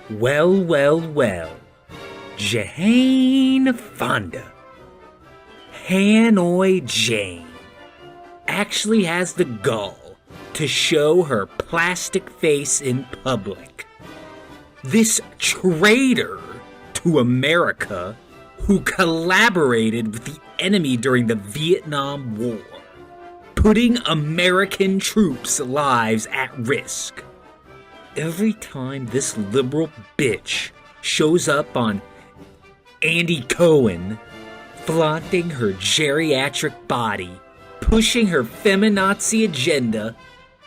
Well, well, well. Jane Fonda, Hanoi Jane, actually has the gall to show her plastic face in public. This traitor to America who collaborated with the enemy during the Vietnam War, putting American troops' lives at risk. Every time this liberal bitch shows up on Andy Cohen, flaunting her geriatric body, pushing her feminazi agenda,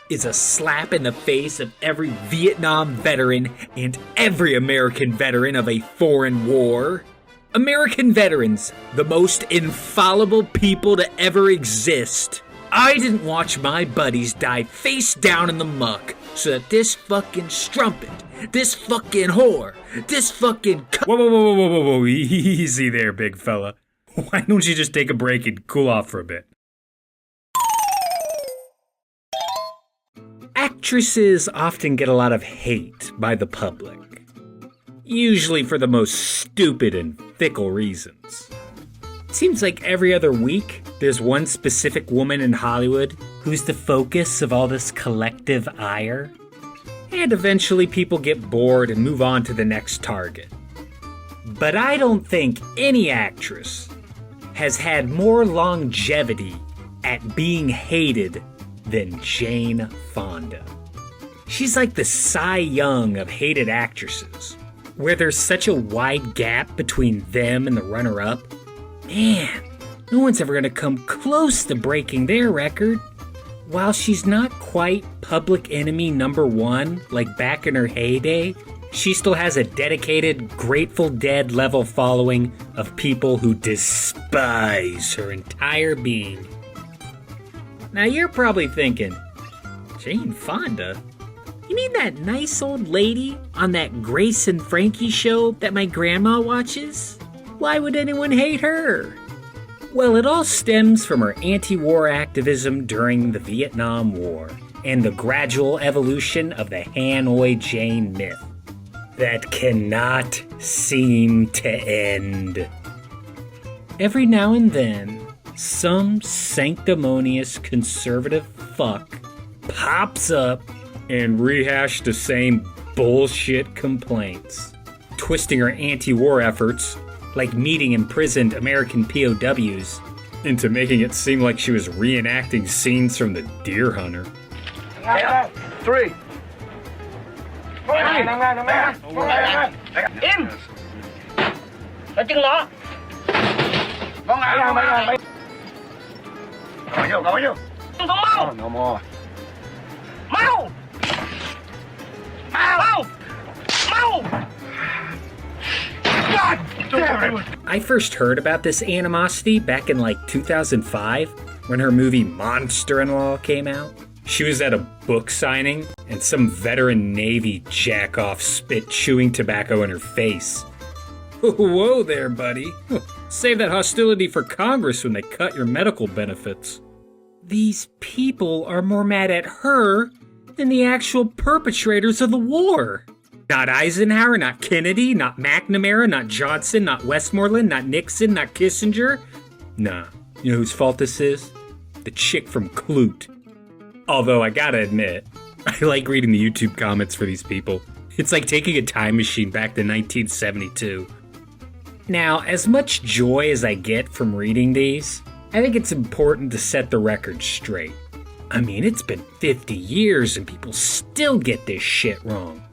is a slap in the face of every Vietnam veteran and every American veteran of a foreign war. American veterans, the most infallible people to ever exist. I didn't watch my buddies die face down in the muck so that this fucking strumpet, this fucking whore, this fucking Whoa, easy there, big fella. Why don't you just take a break and cool off for a bit? Actresses often get a lot of hate by the public, usually for the most stupid and fickle reasons. It seems like every other week, there's one specific woman in Hollywood who's the focus of all this collective ire. And eventually people get bored and move on to the next target. But I don't think any actress has had more longevity at being hated than Jane Fonda. She's like the Cy Young of hated actresses, where there's such a wide gap between them and the runner-up. Man, no one's ever gonna come close to breaking their record. While she's not quite public enemy number one like back in her heyday, she still has a dedicated Grateful Dead level following of people who despise her entire being. Now you're probably thinking, Jane Fonda? You mean that nice old lady on that Grace and Frankie show that my grandma watches? Why would anyone hate her? Well, it all stems from her anti-war activism during the Vietnam War and the gradual evolution of the Hanoi Jane myth that cannot seem to end. Every now and then, some sanctimonious conservative fuck pops up and rehashes the same bullshit complaints, twisting her anti-war efforts, like meeting imprisoned American POWs, into making it seem like she was reenacting scenes from The Deer Hunter. Three. Im! Là chân nó. Có bao nhiêu? Không mau! No more. Mau! Mau! Mau! God damn it! I first heard about this animosity back in like 2005 when her movie Monster-in-Law came out. She was at a book signing and some veteran Navy jack-off spit chewing tobacco in her face. Whoa there, buddy. Save that hostility for Congress when they cut your medical benefits. These people are more mad at her than the actual perpetrators of the war. Not Eisenhower, not Kennedy, not McNamara, not Johnson, not Westmoreland, not Nixon, not Kissinger. Nah, you know whose fault this is? The chick from Clute. Although I gotta admit, I like reading the YouTube comments for these people. It's like taking a time machine back to 1972. Now, as much joy as I get from reading these, I think it's important to set the record straight. I mean, it's been 50 years and people still get this shit wrong.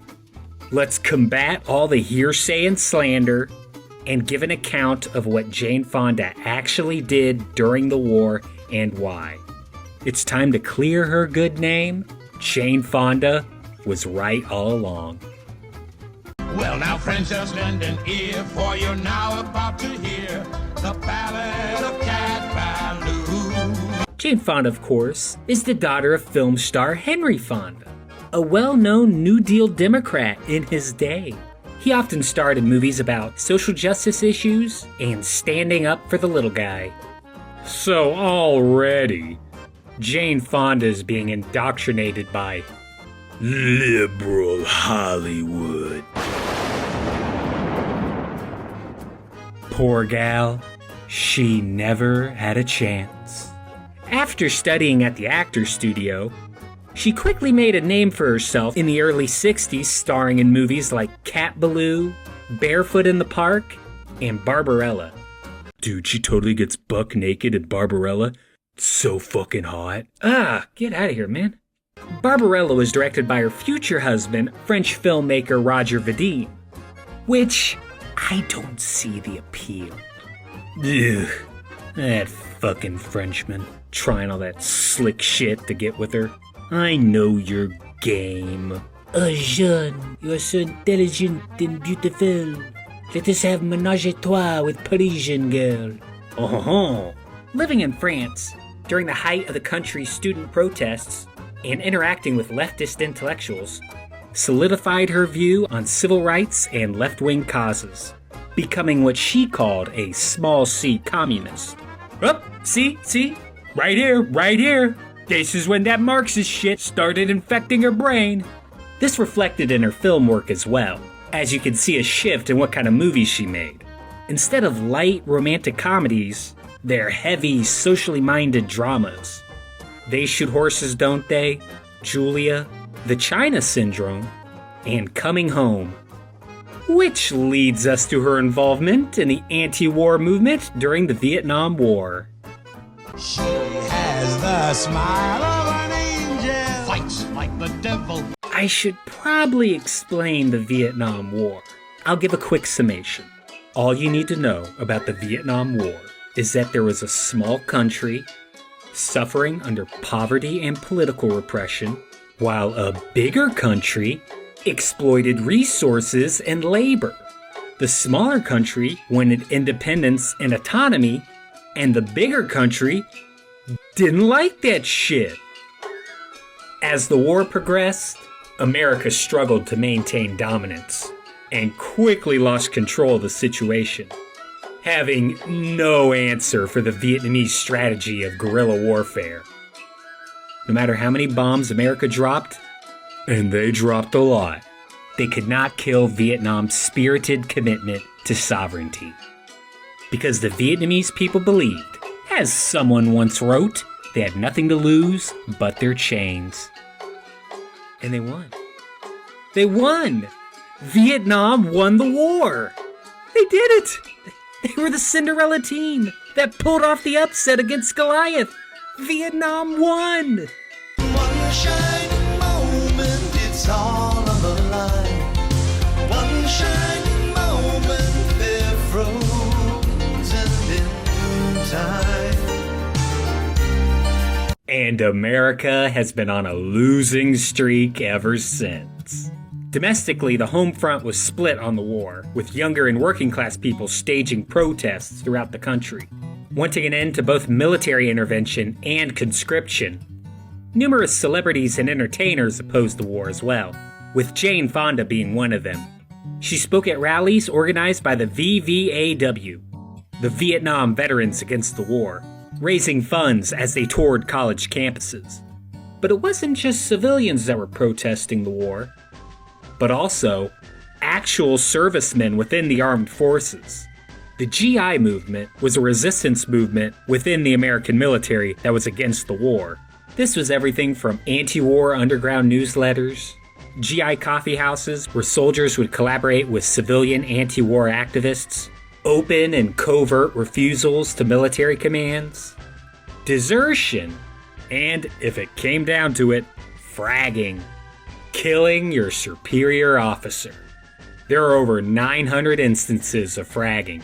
Let's combat all the hearsay and slander and give an account of what Jane Fonda actually did during the war and why. It's time to clear her good name. Jane Fonda was right all along. Well, now, friends, just lend an ear, for you're now about to hear the Ballad of Cat Ballou. Jane Fonda, of course, is the daughter of film star Henry Fonda, a well-known New Deal Democrat in his day. He often starred in movies about social justice issues and standing up for the little guy. So already, Jane Fonda is being indoctrinated by liberal Hollywood. Poor gal, she never had a chance. After studying at the Actors Studio, she quickly made a name for herself in the early 60s, starring in movies like Cat Ballou, Barefoot in the Park, and Barbarella. Dude, she totally gets buck naked in Barbarella. So fucking hot. Get out of here, man. Barbarella was directed by her future husband, French filmmaker Roger Vadim, which I don't see the appeal. Ugh, that fucking Frenchman trying all that slick shit to get with her. I know your game. Oh, Jean, you are so intelligent and beautiful. Let us have ménage à trois with Parisian girl. Oh. Living in France, during the height of the country's student protests and interacting with leftist intellectuals, solidified her view on civil rights and left-wing causes, becoming what she called a small c communist. Oh, see? Right here. This is when that Marxist shit started infecting her brain. This reflected in her film work as well, as you can see a shift in what kind of movies she made. Instead of light romantic comedies, they're heavy, socially minded dramas. They Shoot Horses, Don't They?, Julia, The China Syndrome, and Coming Home. Which leads us to her involvement in the anti-war movement during the Vietnam War. She has the smile of an angel, fights like the devil. I should probably explain the Vietnam War. I'll give a quick summation. All you need to know about the Vietnam War is that there was a small country suffering under poverty and political repression, while a bigger country exploited resources and labor. The smaller country wanted independence and autonomy, and the bigger country didn't like that shit. As the war progressed, America struggled to maintain dominance and quickly lost control of the situation, having no answer for the Vietnamese strategy of guerrilla warfare. No matter how many bombs America dropped, and they dropped a lot, they could not kill Vietnam's spirited commitment to sovereignty. Because the Vietnamese people believed, as someone once wrote, they had nothing to lose but their chains. And they won. They won! Vietnam won the war! They did it! They were the Cinderella team that pulled off the upset against Goliath. Vietnam won! One shining moment, it's all on the line. One shining moment, they're frozen in time. And America has been on a losing streak ever since. Domestically, the home front was split on the war, with younger and working class people staging protests throughout the country, wanting an end to both military intervention and conscription. Numerous celebrities and entertainers opposed the war as well, with Jane Fonda being one of them. She spoke at rallies organized by the VVAW, the Vietnam Veterans Against the War, raising funds as they toured college campuses. But it wasn't just civilians that were protesting the war, but also actual servicemen within the armed forces. The GI movement was a resistance movement within the American military that was against the war. This was everything from anti-war underground newsletters, GI coffee houses where soldiers would collaborate with civilian anti-war activists, open and covert refusals to military commands, desertion, and, if it came down to it, fragging, killing your superior officer. There are over 900 instances of fragging,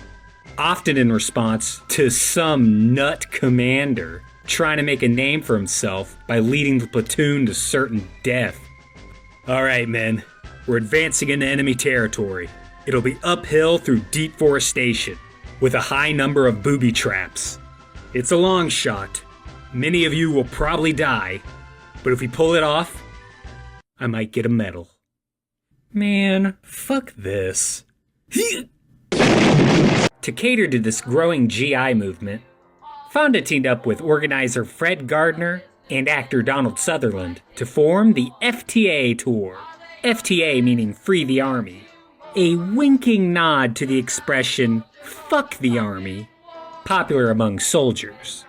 often in response to some nut commander trying to make a name for himself by leading the platoon to certain death. Alright, men, we're advancing into enemy territory. It'll be uphill through deep forestation, with a high number of booby traps. It's a long shot. Many of you will probably die, but if we pull it off, I might get a medal. Man, fuck this. To cater to this growing GI movement, Fonda teamed up with organizer Fred Gardner and actor Donald Sutherland to form the FTA Tour. FTA meaning Free the Army, a winking nod to the expression, Fuck the Army, popular among soldiers.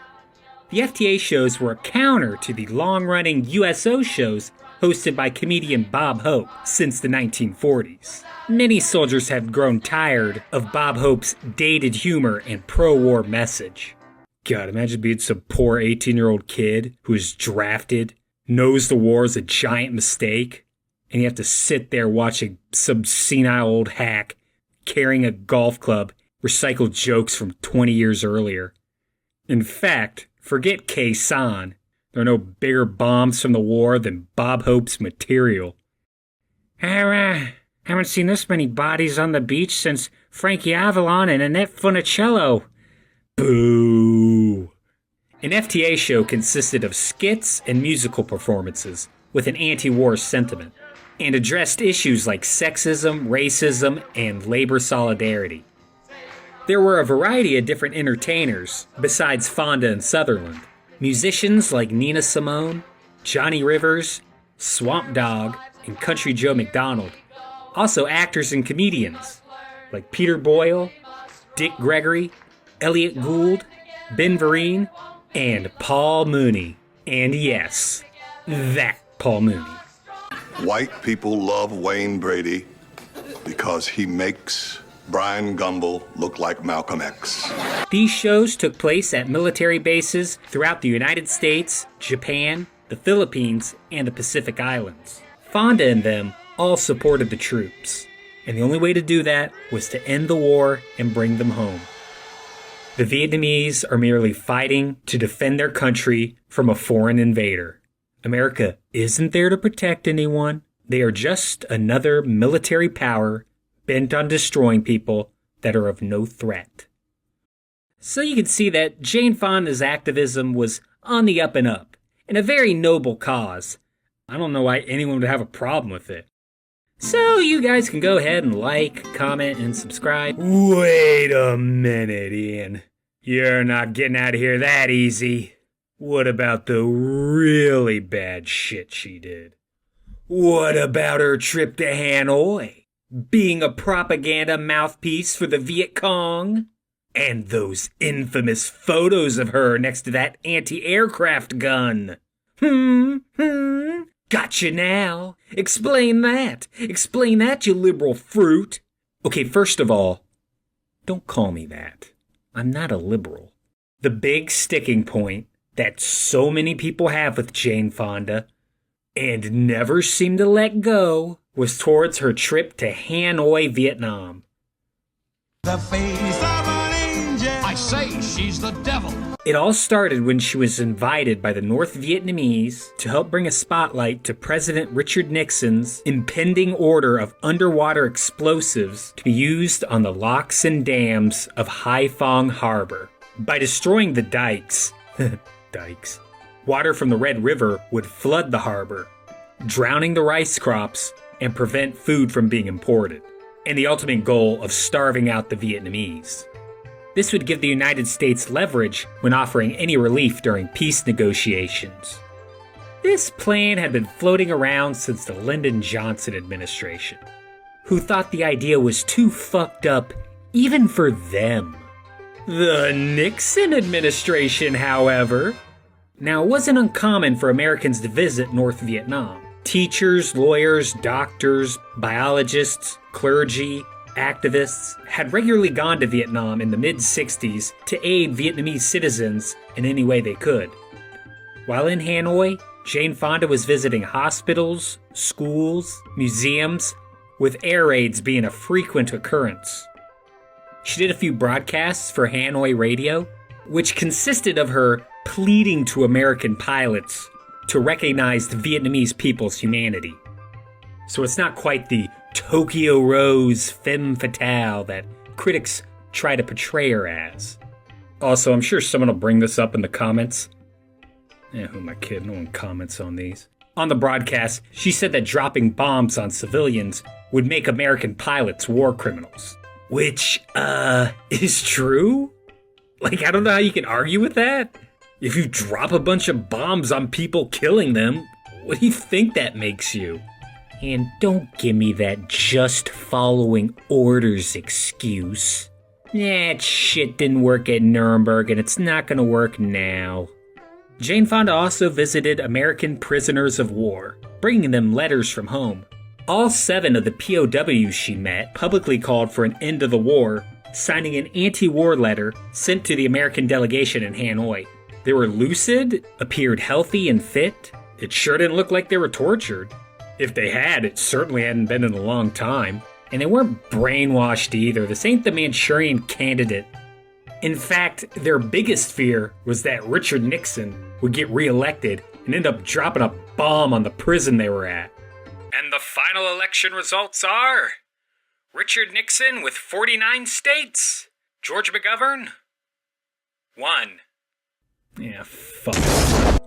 The FTA shows were a counter to the long-running USO shows hosted by comedian Bob Hope since the 1940s. Many soldiers have grown tired of Bob Hope's dated humor and pro-war message. God, imagine being some poor 18-year-old kid who is drafted, knows the war is a giant mistake, and you have to sit there watching some senile old hack carrying a golf club recycle jokes from 20 years earlier. In fact, forget Kaye-san. There are no bigger bombs from the war than Bob Hope's material. I haven't seen this many bodies on the beach since Frankie Avalon and Annette Funicello. Boo! An FTA show consisted of skits and musical performances with an anti-war sentiment, and addressed issues like sexism, racism, and labor solidarity. There were a variety of different entertainers besides Fonda and Sutherland. Musicians like Nina Simone, Johnny Rivers, Swamp Dogg, and Country Joe McDonald. Also actors and comedians like Peter Boyle, Dick Gregory, Elliot Gould, Ben Vereen, and Paul Mooney. And yes, that Paul Mooney. White people love Wayne Brady because he makes Brian Gumbel look like Malcolm X. These shows took place at military bases throughout the United States, Japan, the Philippines, and the Pacific Islands. Fonda and them all supported the troops, and the only way to do that was to end the war and bring them home. The Vietnamese are merely fighting to defend their country from a foreign invader. America isn't there to protect anyone. They are just another military power bent on destroying people that are of no threat. So you can see that Jane Fonda's activism was on the up and up, and a very noble cause. I don't know why anyone would have a problem with it. So you guys can go ahead and like, comment, and subscribe. Wait a minute, Ian. You're not getting out of here that easy. What about the really bad shit she did? What about her trip to Hanoi? Being a propaganda mouthpiece for the Viet Cong? And those infamous photos of her next to that anti-aircraft gun? Gotcha now. Explain that. Explain that, you liberal fruit. Okay, first of all, don't call me that. I'm not a liberal. The big sticking point that so many people have with Jane Fonda, and never seem to let go, was towards her trip to Hanoi, Vietnam. The face of an angel. I say she's the devil. It all started when she was invited by the North Vietnamese to help bring a spotlight to President Richard Nixon's impending order of underwater explosives to be used on the locks and dams of Haiphong Harbor. By destroying the dikes, water from the Red River would flood the harbor, drowning the rice crops and prevent food from being imported, and the ultimate goal of starving out the Vietnamese. This would give the United States leverage when offering any relief during peace negotiations. This plan had been floating around since the Lyndon Johnson administration, who thought the idea was too fucked up even for them. The Nixon administration, however. Now, it wasn't uncommon for Americans to visit North Vietnam. Teachers, lawyers, doctors, biologists, clergy, activists had regularly gone to Vietnam in the mid-60s to aid Vietnamese citizens in any way they could. While in Hanoi, Jane Fonda was visiting hospitals, schools, museums, with air raids being a frequent occurrence. She did a few broadcasts for Hanoi radio, which consisted of her pleading to American pilots to recognize the Vietnamese people's humanity. So it's not quite the Tokyo Rose femme fatale that critics try to portray her as. Also, I'm sure someone will bring this up in the comments. Who am I kidding? No one comments on these. On the broadcast, she said that dropping bombs on civilians would make American pilots war criminals. Which, is true? Like, I don't know how you can argue with that. If you drop a bunch of bombs on people killing them, what do you think that makes you? And don't give me that just following orders excuse. That shit didn't work at Nuremberg, and it's not gonna work now. Jane Fonda also visited American prisoners of war, bringing them letters from home. All 7 of the POWs she met publicly called for an end to the war, signing an anti-war letter sent to the American delegation in Hanoi. They were lucid, appeared healthy and fit. It sure didn't look like they were tortured. If they had, it certainly hadn't been in a long time. And they weren't brainwashed either. This ain't the Manchurian Candidate. In fact, their biggest fear was that Richard Nixon would get reelected and end up dropping a bomb on the prison they were at. And the final election results are Richard Nixon with 49 states. George McGovern, 1. Yeah, fuck.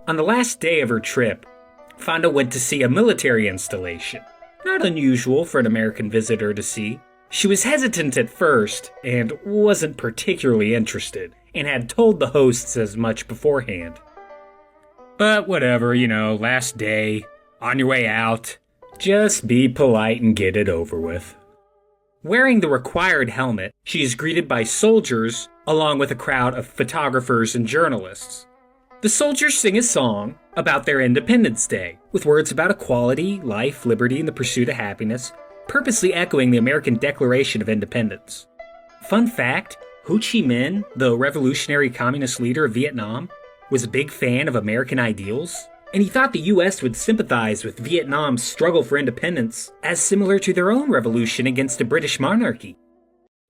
On the last day of her trip, Fonda went to see a military installation. Not unusual for an American visitor to see. She was hesitant at first and wasn't particularly interested, and had told the hosts as much beforehand. But whatever, last day, on your way out, just be polite and get it over with. Wearing the required helmet, she is greeted by soldiers along with a crowd of photographers and journalists. The soldiers sing a song about their Independence Day, with words about equality, life, liberty, and the pursuit of happiness, purposely echoing the American Declaration of Independence. Fun fact, Ho Chi Minh, the revolutionary communist leader of Vietnam, was a big fan of American ideals, and he thought the US would sympathize with Vietnam's struggle for independence as similar to their own revolution against the British monarchy.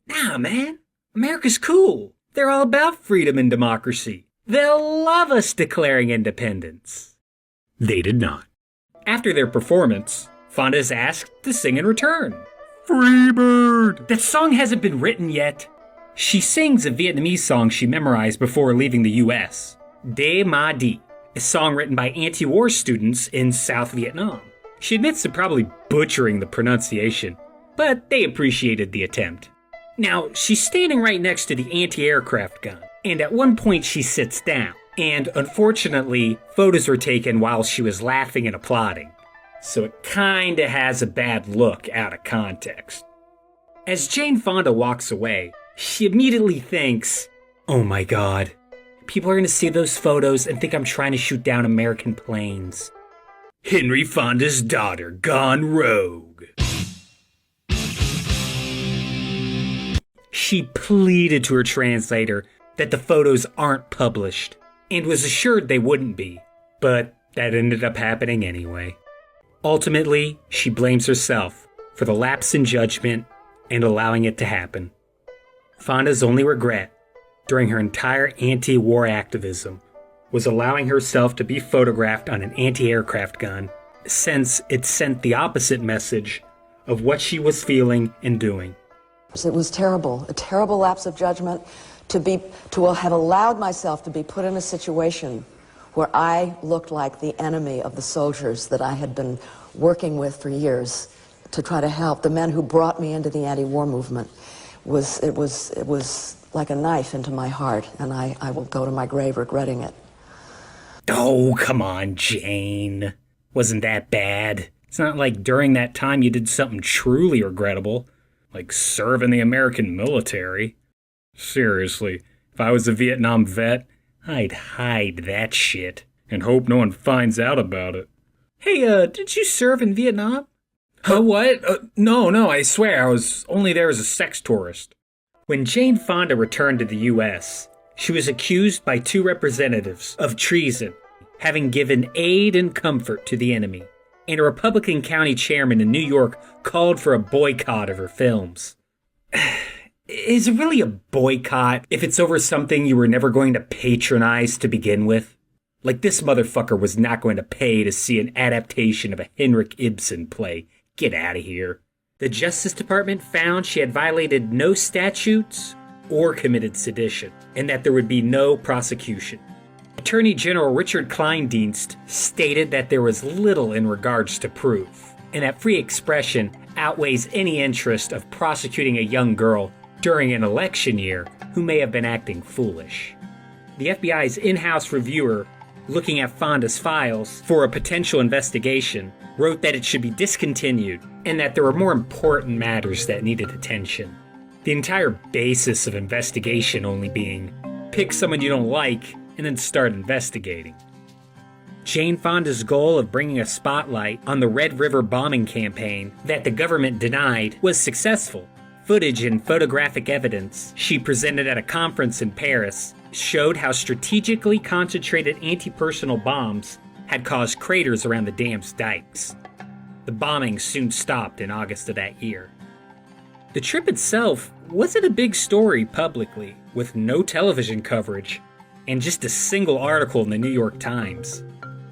Nah, man, America's cool. They're all about freedom and democracy. They'll love us declaring independence. They did not. After their performance, Fonda is asked to sing in return. Freebird! That song hasn't been written yet. She sings a Vietnamese song she memorized before leaving the US. De Ma Di, a song written by anti-war students in South Vietnam. She admits to probably butchering the pronunciation, but they appreciated the attempt. Now, she's standing right next to the anti-aircraft gun, and at one point she sits down, and unfortunately, photos were taken while she was laughing and applauding. So it kinda has a bad look out of context. As Jane Fonda walks away, she immediately thinks, oh my god, people are gonna see those photos and think I'm trying to shoot down American planes. Henry Fonda's daughter gone rogue. She pleaded to her translator that the photos aren't published, and was assured they wouldn't be, but that ended up happening anyway. Ultimately, she blames herself for the lapse in judgment and allowing it to happen. Fonda's only regret during her entire anti-war activism was allowing herself to be photographed on an anti-aircraft gun, since it sent the opposite message of what she was feeling and doing. It was terrible, a terrible lapse of judgment to have allowed myself to be put in a situation where I looked like the enemy of the soldiers that I had been working with for years to try to help. The men who brought me into the anti-war movement. It was like a knife into my heart, and I will go to my grave regretting it. Oh, come on, Jane. Wasn't that bad? It's not like during that time you did something truly regrettable, like serve in the American military. Seriously, if I was a Vietnam vet, I'd hide that shit and hope no one finds out about it. Hey, did you serve in Vietnam? What? No, I swear, I was only there as a sex tourist. When Jane Fonda returned to the U.S., she was accused by 2 representatives of treason, having given aid and comfort to the enemy, and a Republican county chairman in New York called for a boycott of her films. Is it really a boycott if it's over something you were never going to patronize to begin with? Like, this motherfucker was not going to pay to see an adaptation of a Henrik Ibsen play. Get out of here. The Justice Department found she had violated no statutes or committed sedition, and that there would be no prosecution. Attorney General Richard Kleindienst stated that there was little in regards to proof, and that free expression outweighs any interest of prosecuting a young girl during an election year who may have been acting foolish. The FBI's in-house reviewer, looking at Fonda's files for a potential investigation, wrote that it should be discontinued and that there were more important matters that needed attention. The entire basis of investigation only being pick someone you don't like and then start investigating. Jane Fonda's goal of bringing a spotlight on the Red River bombing campaign that the government denied was successful. Footage and photographic evidence she presented at a conference in Paris showed how strategically concentrated anti-personnel bombs had caused craters around the dam's dikes. The bombing soon stopped in August of that year. The trip itself wasn't a big story publicly, with no television coverage and just a single article in the New York Times.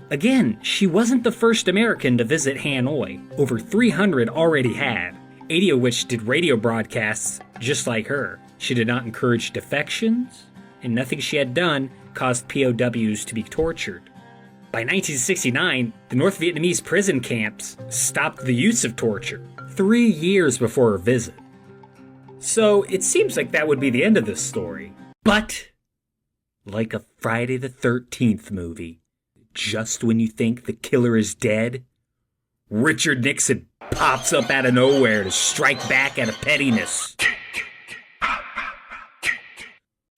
Again, she wasn't the first American to visit Hanoi. Over 300 already had, 80 of which did radio broadcasts just like her. She did not encourage defections, and nothing she had done caused POWs to be tortured. By 1969, the North Vietnamese prison camps stopped the use of torture, 3 years before her visit. So it seems like that would be the end of this story. But, like a Friday the 13th movie, just when you think the killer is dead, Richard Nixon pops up out of nowhere to strike back at a pettiness.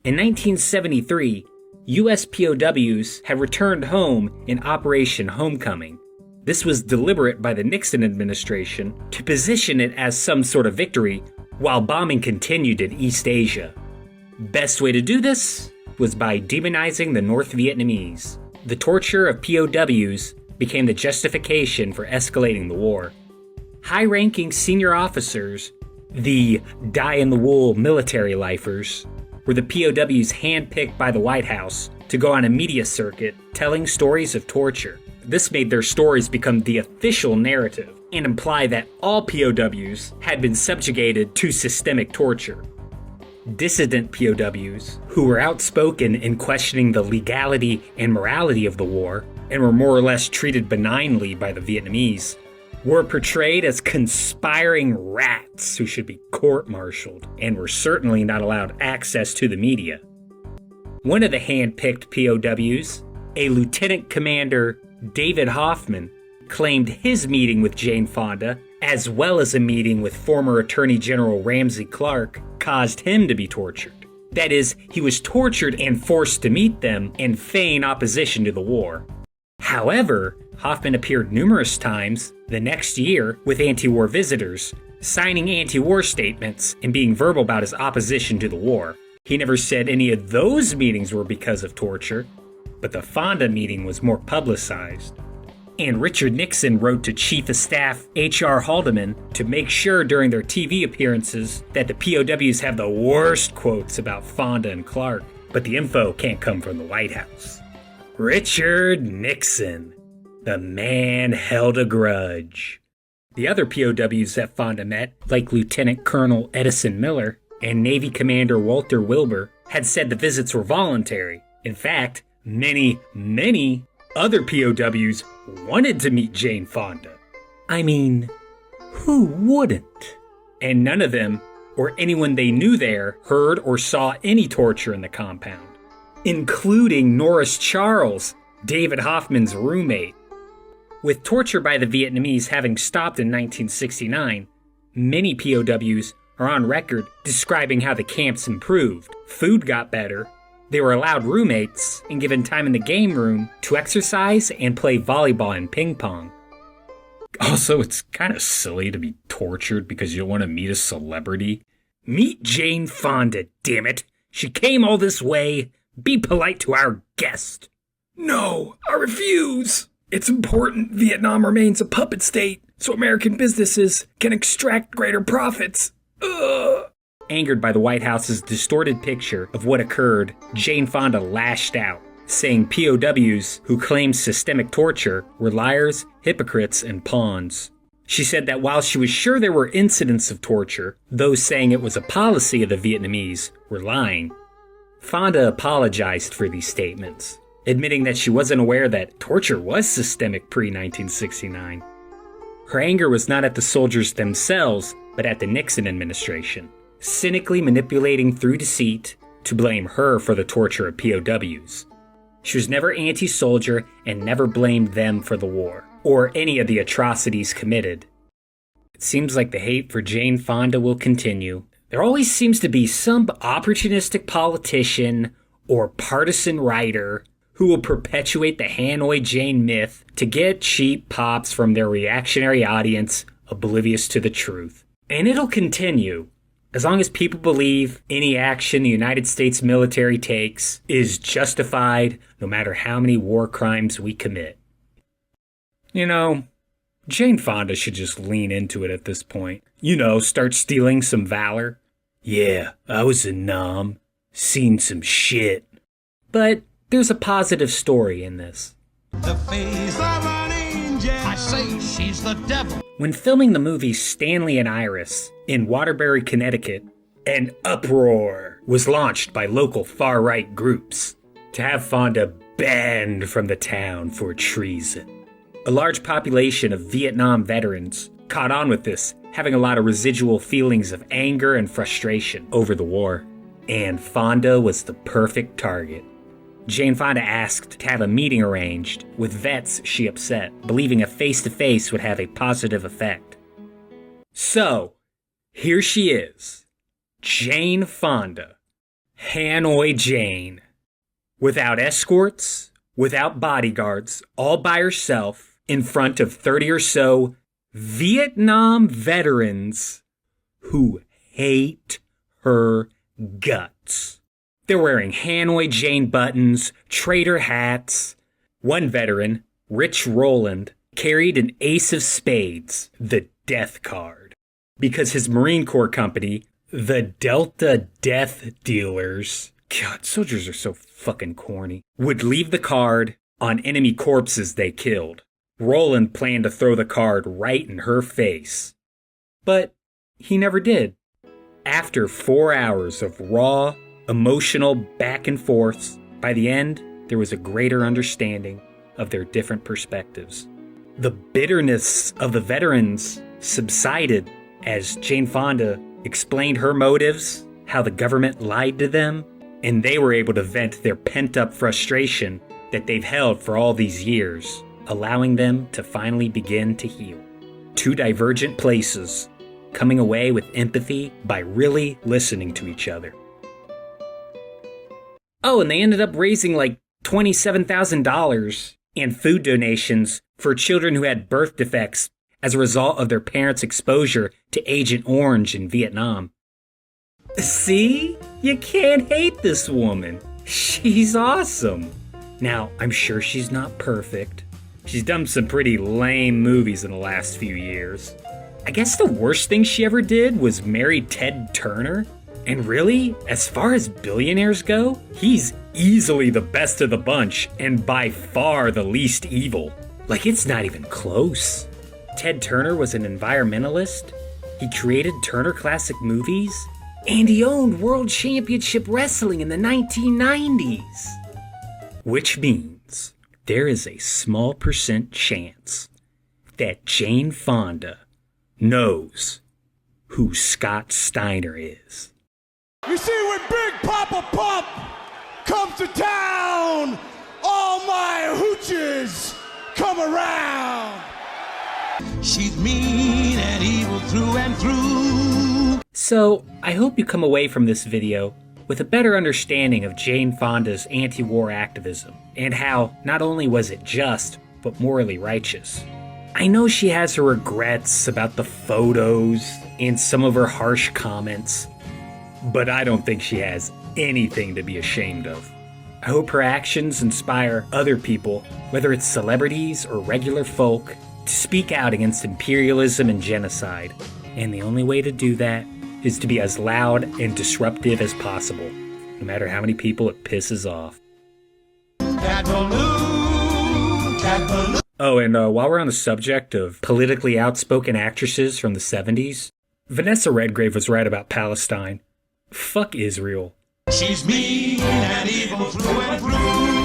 In 1973, U.S. POWs had returned home in Operation Homecoming. This was deliberate by the Nixon administration to position it as some sort of victory while bombing continued in East Asia. Best way to do this was by demonizing the North Vietnamese. The torture of POWs became the justification for escalating the war. High-ranking senior officers, the die-in-the-wool military lifers, were the POWs handpicked by the White House to go on a media circuit telling stories of torture. This made their stories become the official narrative and imply that all POWs had been subjugated to systemic torture. Dissident POWs, who were outspoken in questioning the legality and morality of the war, and were more or less treated benignly by the Vietnamese, were portrayed as conspiring rats who should be court-martialed and were certainly not allowed access to the media. One of the hand-picked POWs, a Lieutenant Commander David Hoffman, claimed his meeting with Jane Fonda, as well as a meeting with former Attorney General Ramsey Clark, caused him to be tortured. That is, he was tortured and forced to meet them and feign opposition to the war. However, Hoffman appeared numerous times the next year with anti-war visitors, signing anti-war statements and being verbal about his opposition to the war. He never said any of those meetings were because of torture, but the Fonda meeting was more publicized. And Richard Nixon wrote to Chief of Staff H.R. Haldeman to make sure during their TV appearances that the POWs have the worst quotes about Fonda and Clark, but the info can't come from the White House. Richard Nixon. The man held a grudge. The other POWs that Fonda met, like Lieutenant Colonel Edison Miller and Navy Commander Walter Wilber, had said the visits were voluntary. In fact, many other POWs wanted to meet Jane Fonda. I mean, who wouldn't? And none of them, or anyone they knew there, heard or saw any torture in the compound, including Norris Charles, David Hoffman's roommate. With torture by the Vietnamese having stopped in 1969, many POWs are on record describing how the camps improved. Food got better, they were allowed roommates and given time in the game room to exercise and play volleyball and ping pong. Also, it's kind of silly to be tortured because you don't want to meet a celebrity. Meet Jane Fonda, damn it! She came all this way. Be polite to our guest. No, I refuse. It's important Vietnam remains a puppet state so American businesses can extract greater profits. Ugh. Angered by the White House's distorted picture of what occurred, Jane Fonda lashed out, saying POWs who claimed systemic torture were liars, hypocrites, and pawns. She said that while she was sure there were incidents of torture, those saying it was a policy of the Vietnamese were lying. Fonda apologized for these statements, admitting that she wasn't aware that torture was systemic pre-1969. Her anger was not at the soldiers themselves, but at the Nixon administration, cynically manipulating through deceit to blame her for the torture of POWs. She was never anti-soldier and never blamed them for the war, or any of the atrocities committed. It seems like the hate for Jane Fonda will continue, There always seems to be some opportunistic politician or partisan writer who will perpetuate the Hanoi Jane myth to get cheap pops from their reactionary audience oblivious to the truth. And it'll continue as long as people believe any action the United States military takes is justified, no matter how many war crimes we commit. You know, Jane Fonda should just lean into it at this point. You know, start stealing some valor. Yeah, I was in Nam. Seen some shit. But there's a positive story in this. The face of an angel. I say she's the devil. When filming the movie Stanley and Iris in Waterbury, Connecticut, an uproar was launched by local far-right groups to have Fonda banned from the town for treason. A large population of Vietnam veterans caught on with this, having a lot of residual feelings of anger and frustration over the war. And Fonda was the perfect target. Jane Fonda asked to have a meeting arranged with vets she upset, believing a face-to-face would have a positive effect. So, here she is, Jane Fonda, Hanoi Jane, without escorts, without bodyguards, all by herself, in front of 30 or so Vietnam veterans who hate her guts. They're wearing Hanoi Jane buttons, traitor hats. One veteran, Rich Rowland, carried an ace of spades, the death card, because his Marine Corps company, the Delta Death Dealers, God, soldiers are so fucking corny, would leave the card on enemy corpses they killed. Rowland planned to throw the card right in her face. But he never did. After 4 hours of raw, emotional back and forths, by the end, there was a greater understanding of their different perspectives. The bitterness of the veterans subsided as Jane Fonda explained her motives, how the government lied to them, and they were able to vent their pent-up frustration that they've held for all these years, allowing them to finally begin to heal. Two divergent places, coming away with empathy by really listening to each other. Oh, and they ended up raising like $27,000 in food donations for children who had birth defects as a result of their parents' exposure to Agent Orange in Vietnam. See? You can't hate this woman. She's awesome. Now, I'm sure she's not perfect. She's done some pretty lame movies in the last few years. I guess the worst thing she ever did was marry Ted Turner. And really, as far as billionaires go, he's easily the best of the bunch and by far the least evil. Like, it's not even close. Ted Turner was an environmentalist. He created Turner Classic Movies. And he owned World Championship Wrestling in the 1990s. Which means there is a small percent chance that Jane Fonda knows who Scott Steiner is. You see, when Big Papa Pump comes to town, all my hooches come around. She's mean and evil through and through. So, I hope you come away from this video with a better understanding of Jane Fonda's anti-war activism, and how not only was it just, but morally righteous. I know she has her regrets about the photos and some of her harsh comments, but I don't think she has anything to be ashamed of. I hope her actions inspire other people, whether it's celebrities or regular folk, to speak out against imperialism and genocide. And the only way to do that is to be as loud and disruptive as possible, no matter how many people it pisses off. Cat Ballou, Cat Ballou. Oh, and while we're on the subject of politically outspoken actresses from the 70s, Vanessa Redgrave was right about Palestine. Fuck Israel. She's mean and evil through and through.